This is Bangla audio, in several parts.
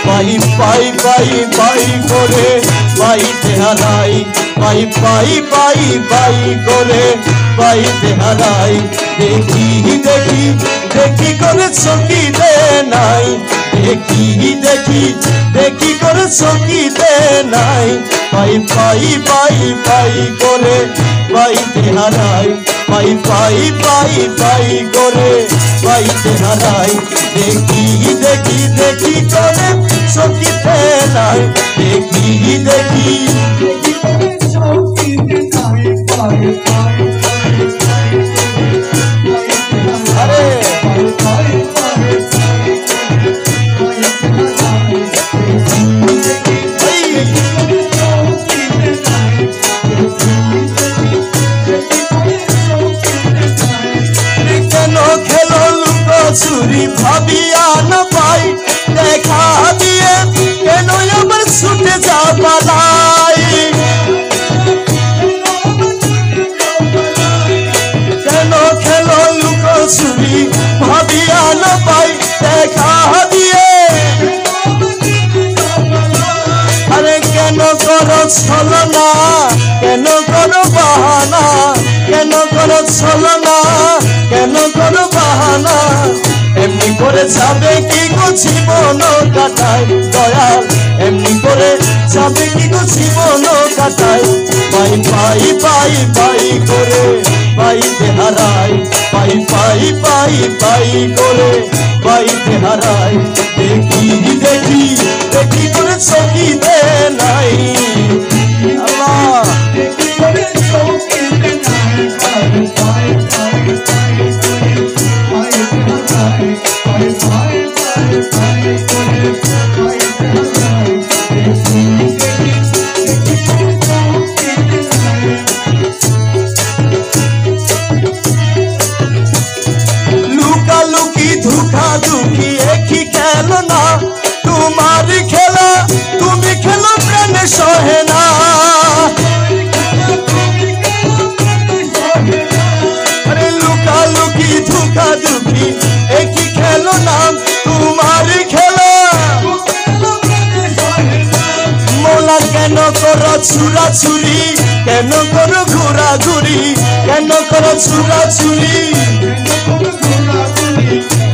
পাই পাই পাই পাই করে পাইতে হারাই, পাই পাই পাই পাই করে পাইতে হারাই। দেখি দেখি দেখি করে চকিতে নাই, দেখি দেখি দেখি করে চকিতে নাই। পাই পাই পাই পাই করে পাইতে হারাই, পাই পাই পাই পাই করে পাইতে হারাই। দেখি দেখি দেখি করে চকিতে নাই, দেখি দেখি আরে কেন খেলো লুকোচুরি ভাবিয়া না পাই, দেখা দিয়ে কেন আবার ছুটে যা পালাই। কেন খেলো লুকোচুরি ভাবিয়া না পাই, দেখা দিয়ে আরে কেন করো ছলনা, কেন করো বাহানা, কেন করো ছলনা, কেন করো বাহানা। এমনি করে যাবে কি গো জীবন কাটাই দয়াল, এমনি করে যাবে কি গো জীবন কাটাই। পাই পাই পাই পাই করে পাইতে হারাই, পাই পাই পাই পাই করে পাইতে হারাই। দেখি দেখি দেখি করে চকিতে নাই আল্লাহ। লুকালুকি ধোঁকাধুকি একই খেলো না, তোমার খেলা তুমি খেলো প্রাণে সহে না। আরে লুকালুকি ধোঁকাধুকি একই খেলো না, তোমার খেলা মোলা। কেন করো ছুরাছুরি, কেন করো ঘোরাঘুরি, কেন করো ছুরাছুরি।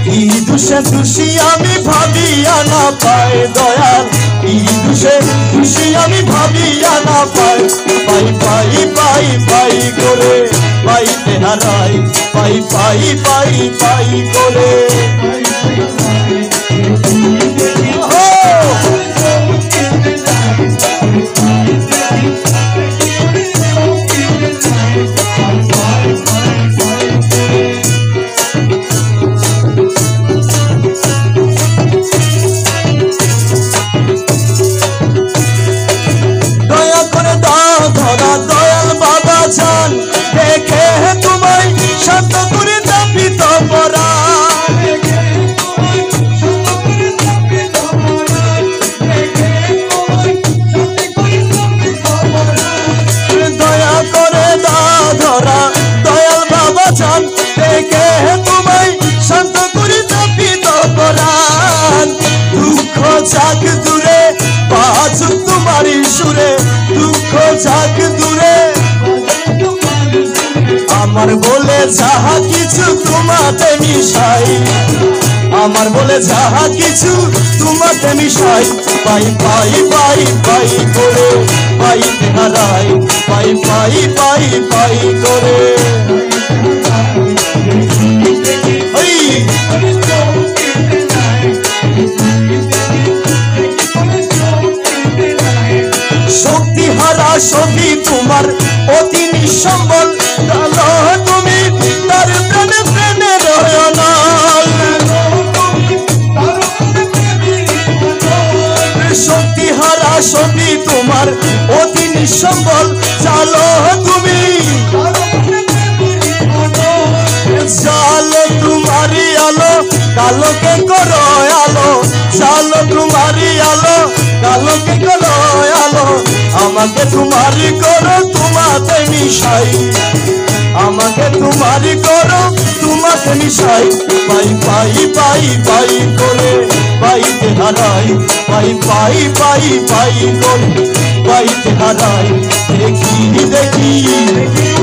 কি দোষে দোষী আমি ভাবিয়া না পাই দয়াল, কি দোষে দোষী আমি ভাবিয়া না পাই। পাই পাই পাই পাই করে পাইতে হারাই, পাই পাই পাই পাই করে। দয়াল বাবা জান দেখে তোমায় শান্ত করে দাবি তো পরা। দয়া করে ধরা দয়াল বাবা জান দেখে তোমায় শান্ত করে দাবি তো পরান। দুঃখ যাক দূরে বাজুক তোমারই সুরে, দুঃখ যাক দূরে আমার বলে যাহা কিছু তোমাতে মিশাই, আমার বলে যাহা কিছু তোমাতে মিশাই। পাই পাই পাই পাই করে পাইতে হারাই, পাই পাই পাই পাই করে। শক্তি হারা সখী তোমার অতি নিঃসম্বল, তুমি তার প্রাণে প্রাণে রয়নাল। শক্তি হারা সখী তোমার অতি নিঃসম্বল, চালো তুমি জালো তোমারি আলো, কালোকে করো আলো, জালো তোমারি আলো, কালোকে করো আলো। আমাকে তোমারি করো তোমাতে মিশাই, আমাকে তোমারই করো তোমাকে মিশাই পাই পাই পাই পাই করে পাইতে হারাই পাই পাই পাই পাই করে পাইতে হারাই দেখি দেখি